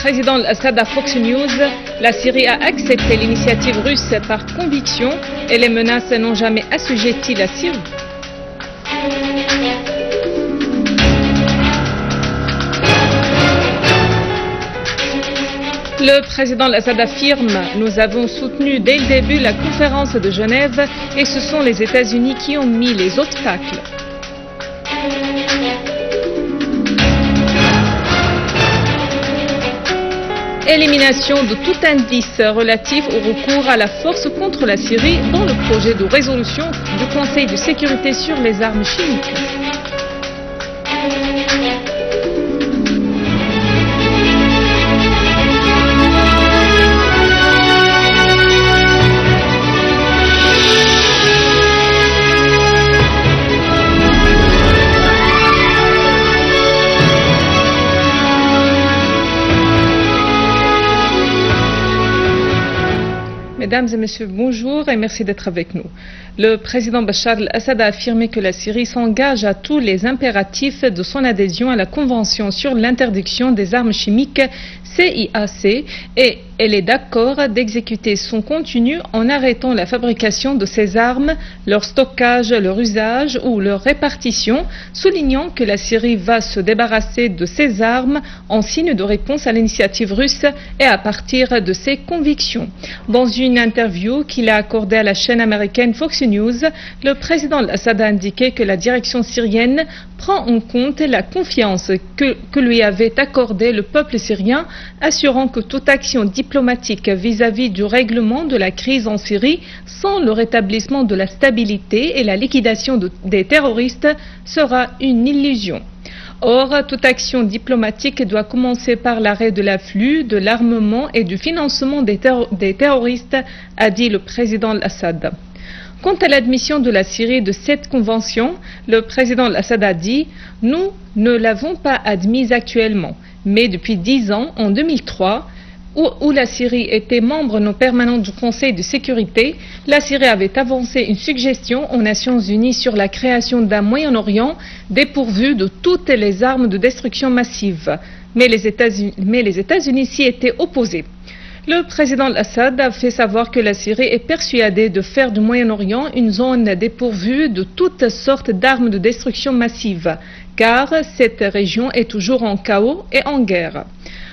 président al-Assad à Fox News, la Syrie a accepté l'initiative russe par conviction et les menaces n'ont jamais assujetti la Syrie. Le président al-Assad affirme « Nous avons soutenu dès le début la conférence de Genève et ce sont les États-Unis qui ont mis les obstacles. » Élimination de tout indice relatif au recours à la force contre la Syrie dans le projet de résolution du Conseil de sécurité sur les armes chimiques. Mesdames et messieurs, bonjour et merci d'être avec nous. Le président Bachar al-Assad a affirmé que la Syrie s'engage à tous les impératifs de son adhésion à la Convention sur l'interdiction des armes chimiques CIAC et elle est d'accord d'exécuter son contenu en arrêtant la fabrication de ces armes, leur stockage, leur usage ou leur répartition, soulignant que la Syrie va se débarrasser de ces armes en signe de réponse à l'initiative russe et à partir de ses convictions. Dans une interview qu'il a accordée à la chaîne américaine Fox News, le président al-Assad a indiqué que la direction syrienne prend en compte la confiance que lui avait accordée le peuple syrien, assurant que toute action diplomatique vis-à-vis du règlement de la crise en Syrie sans le rétablissement de la stabilité et la liquidation des terroristes sera une illusion. Or, toute action diplomatique doit commencer par l'arrêt de l'afflux, de l'armement et du financement des terroristes, a dit le président al-Assad. Quant à l'admission de la Syrie de cette convention, le président al-Assad a dit « Nous ne l'avons pas admise actuellement, mais depuis 10 ans, en 2003, où la Syrie était membre non permanent du Conseil de sécurité, la Syrie avait avancé une suggestion aux Nations Unies sur la création d'un Moyen-Orient dépourvu de toutes les armes de destruction massive. Mais les États-Unis s'y étaient opposés. Le président al-Assad a fait savoir que la Syrie est persuadée de faire du Moyen-Orient une zone dépourvue de toutes sortes d'armes de destruction massive, car cette région est toujours en chaos et en guerre.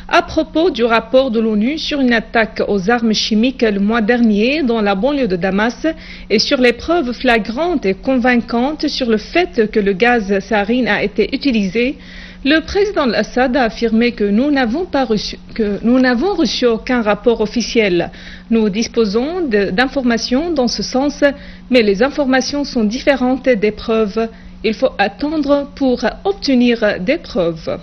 À propos du rapport de l'ONU sur une attaque aux armes chimiques le mois dernier dans la banlieue de Damas et sur les preuves flagrantes et convaincantes sur le fait que le gaz sarin a été utilisé, le président al-Assad a affirmé que nous n'avons reçu aucun rapport officiel. Nous disposons d'informations dans ce sens, mais les informations sont différentes des preuves. Il faut attendre pour obtenir des preuves.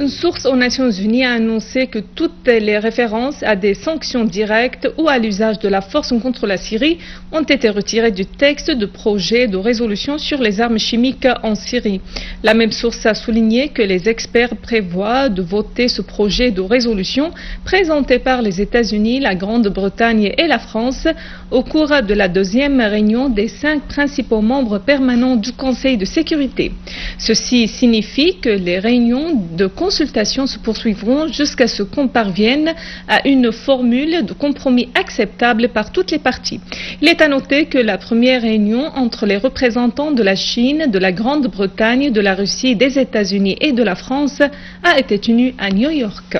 Une source aux Nations Unies a annoncé que toutes les références à des sanctions directes ou à l'usage de la force contre la Syrie ont été retirées du texte de projet de résolution sur les armes chimiques en Syrie. La même source a souligné que les experts prévoient de voter ce projet de résolution présenté par les États-Unis, la Grande-Bretagne et la France au cours de la deuxième réunion des 5 principaux membres permanents du Conseil de sécurité. Ceci signifie que les réunions de consultations se poursuivront jusqu'à ce qu'on parvienne à une formule de compromis acceptable par toutes les parties. Il est à noter que la première réunion entre les représentants de la Chine, de la Grande-Bretagne, de la Russie, des États-Unis et de la France a été tenue à New York.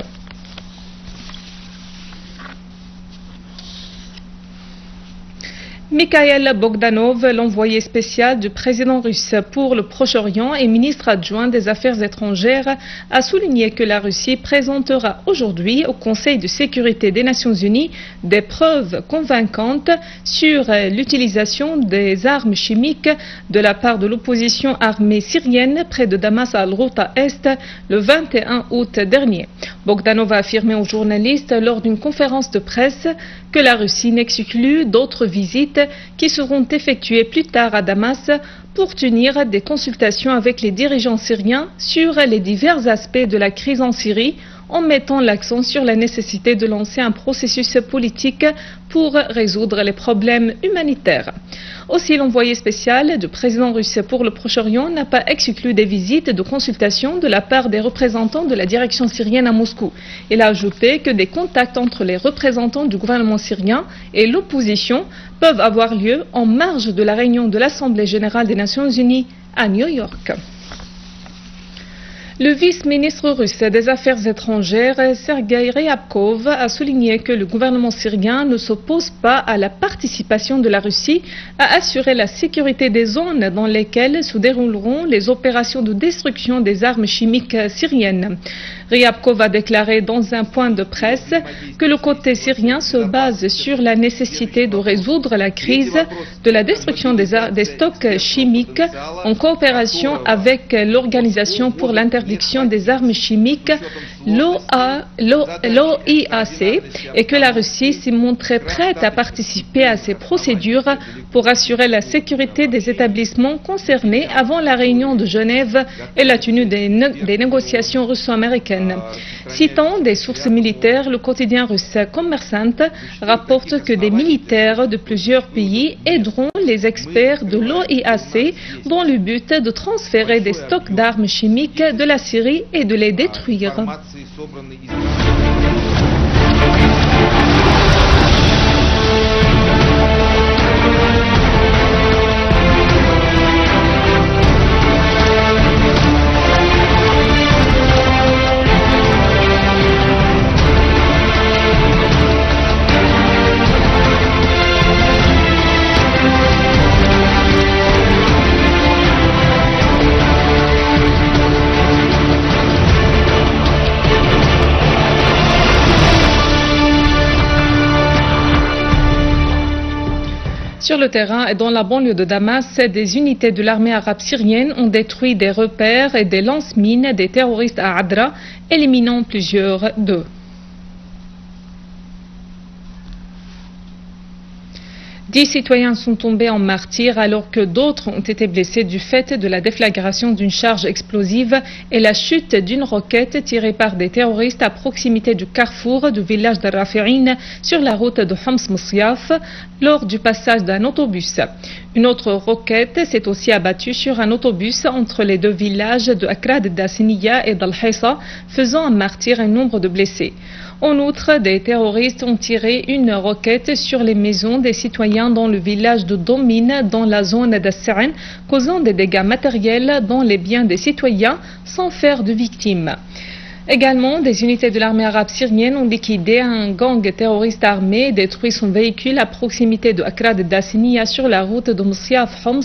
Mikhail Bogdanov, l'envoyé spécial du président russe pour le Proche-Orient et ministre adjoint des Affaires étrangères, a souligné que la Russie présentera aujourd'hui au Conseil de sécurité des Nations Unies des preuves convaincantes sur l'utilisation des armes chimiques de la part de l'opposition armée syrienne près de Damas al-Ghouta Est le 21 août dernier. Bogdanov a affirmé aux journalistes lors d'une conférence de presse que la Russie n'exclut d'autres visites qui seront effectuées plus tard à Damas pour tenir des consultations avec les dirigeants syriens sur les divers aspects de la crise en Syrie, en mettant l'accent sur la nécessité de lancer un processus politique pour résoudre les problèmes humanitaires. Aussi, l'envoyé spécial du président russe pour le Proche-Orient n'a pas exclu des visites de consultation de la part des représentants de la direction syrienne à Moscou. Il a ajouté que des contacts entre les représentants du gouvernement syrien et l'opposition peuvent avoir lieu en marge de la réunion de l'Assemblée générale des Nations unies à New York. Le vice-ministre russe des Affaires étrangères, Sergueï Ryabkov, a souligné que le gouvernement syrien ne s'oppose pas à la participation de la Russie à assurer la sécurité des zones dans lesquelles se dérouleront les opérations de destruction des armes chimiques syriennes. Ryabkov a déclaré dans un point de presse que le côté syrien se base sur la nécessité de résoudre la crise de la destruction des stocks chimiques en coopération avec l'Organisation pour l'interdiction des armes chimiques, l'OIAC, et que la Russie s'est montrée prête à participer à ces procédures pour assurer la sécurité des établissements concernés avant la réunion de Genève et la tenue des négociations russo-américaines. Citant des sources militaires, le quotidien russe Kommersant rapporte que des militaires de plusieurs pays aideront les experts de l'OIAC dans le but de transférer des stocks d'armes chimiques de la Syrie et de les détruire. Sur le terrain et dans la banlieue de Damas, des unités de l'armée arabe syrienne ont détruit des repères et des lance-mines des terroristes à Adra, éliminant plusieurs d'eux. Dix citoyens sont tombés en martyrs alors que d'autres ont été blessés du fait de la déflagration d'une charge explosive et la chute d'une roquette tirée par des terroristes à proximité du carrefour du village de Rafi'in sur la route de Homs-Moussiaf lors du passage d'un autobus. Une autre roquette s'est aussi abattue sur un autobus entre les deux villages de Akrad Dassiniya et d'Al-Hissa, faisant un martyr et un nombre de blessés. En outre, des terroristes ont tiré une roquette sur les maisons des citoyens dans le village de Domine, dans la zone d'Assa'an, causant des dégâts matériels dans les biens des citoyens sans faire de victimes. Également, des unités de l'armée arabe syrienne ont liquidé un gang terroriste armé et détruit son véhicule à proximité de Akrad Dassiniya sur la route de Moussiaf Homs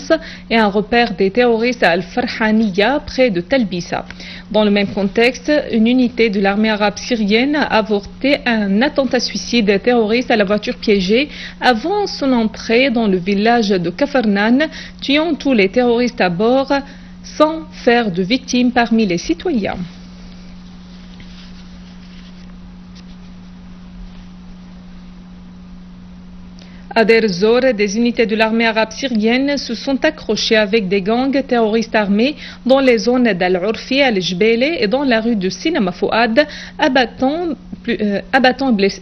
et un repère des terroristes à Al-Farhaniya près de Talbissa. Dans le même contexte, une unité de l'armée arabe syrienne a avorté un attentat suicide terroriste à la voiture piégée avant son entrée dans le village de Kafarnan, tuant tous les terroristes à bord sans faire de victimes parmi les citoyens. À Deir Zor, des unités de l'armée arabe syrienne se sont accrochées avec des gangs terroristes armés dans les zones d'Al-Urfi, Al-Jbele et dans la rue de Sinama Fouad, abattant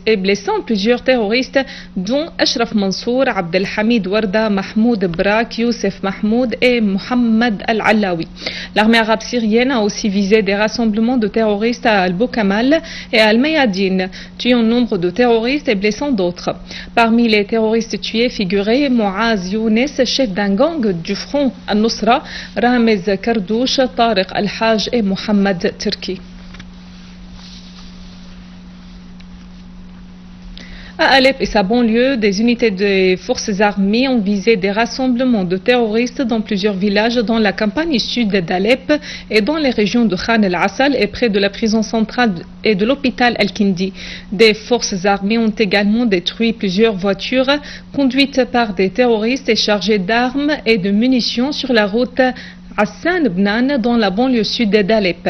et blessant plusieurs terroristes, dont Ashraf Mansour, Abdelhamid Warda, Mahmoud Brak, Youssef Mahmoud et Mohamed Al-Alawi. L'armée arabe syrienne a aussi visé des rassemblements de terroristes à Al-Boukamal et à Al-Mayadine, tuant nombre de terroristes et blessant d'autres. Parmi les terroristes tués figuraient Mouaz Younes, chef d'un gang du front Al-Nusra, Ramez Kardouche, Tariq Al-Haj et Mohamed Turki. À Alep et sa banlieue, des unités des forces armées ont visé des rassemblements de terroristes dans plusieurs villages dans la campagne sud d'Alep et dans les régions de Khan el-Assal et près de la prison centrale et de l'hôpital Al-Kindi. Des forces armées ont également détruit plusieurs voitures conduites par des terroristes et chargées d'armes et de munitions sur la route Hassan Bnan dans la banlieue sud d'Alep.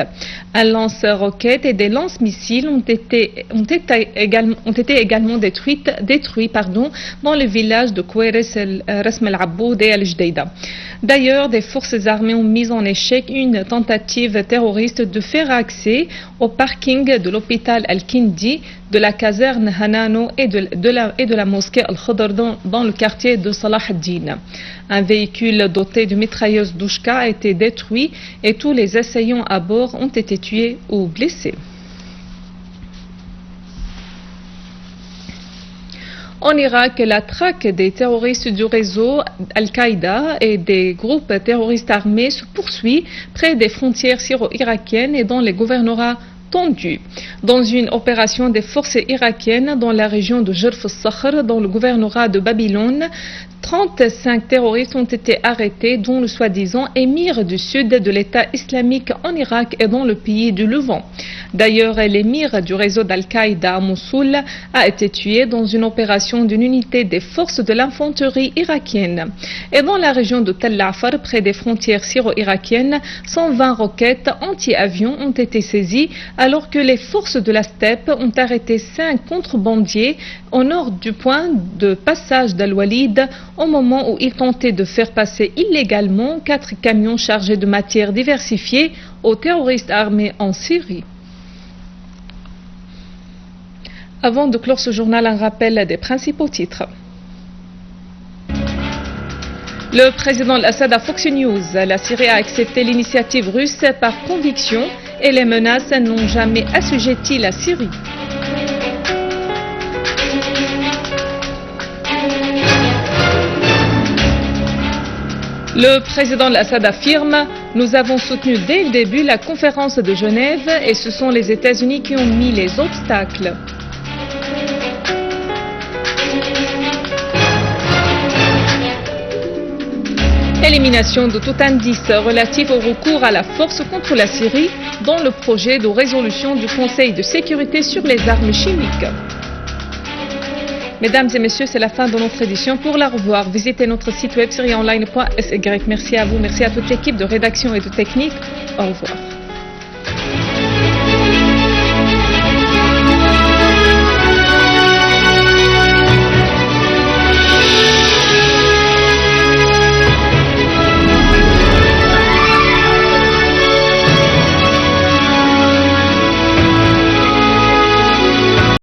Un lance-roquettes et des lance-missiles ont été également détruits dans le village de Koueres Rasm El Aboud et Al Jdeida. D'ailleurs, des forces armées ont mis en échec une tentative terroriste de faire accès au parking de l'hôpital Al-Kindi, de la caserne Hanano et de la mosquée Al-Khadr dans le quartier de Salah ad-Din. Un véhicule doté de mitrailleuses Douchka a été détruit et tous les assaillants à bord ont été tués ou blessés. En Irak, la traque des terroristes du réseau Al-Qaïda et des groupes terroristes armés se poursuit près des frontières syro-irakiennes et dans les gouvernorats tendus. Dans une opération des forces irakiennes dans la région de Jerf al-Sakhr, dans le gouvernorat de Babylone, 35 terroristes ont été arrêtés, dont le soi-disant émir du sud de l'État islamique en Irak et dans le pays du Levant. D'ailleurs, l'émir du réseau d'Al-Qaïda à Mossoul a été tué dans une opération d'une unité des forces de l'infanterie irakienne. Et dans la région de Tel Afar, près des frontières syro-irakiennes, 120 roquettes anti-avions ont été saisies alors que les forces de la steppe ont arrêté 5 contrebandiers au nord du point de passage d'Al-Walid au moment où ils tentaient de faire passer illégalement 4 camions chargés de matières diversifiées aux terroristes armés en Syrie. Avant de clore ce journal, un rappel des principaux titres. Le président Al-Assad a Fox News. La Syrie a accepté l'initiative russe par conviction et les menaces n'ont jamais assujetti la Syrie. Le président Al-Assad affirme « Nous avons soutenu dès le début la conférence de Genève et ce sont les États-Unis qui ont mis les obstacles. » Élimination de tout indice relatif au recours à la force contre la Syrie dans le projet de résolution du Conseil de sécurité sur les armes chimiques. Mesdames et messieurs, c'est la fin de notre édition. Pour la revoir, visitez notre site web syriaonline.sy. Merci à vous, merci à toute l'équipe de rédaction et de technique. Au revoir.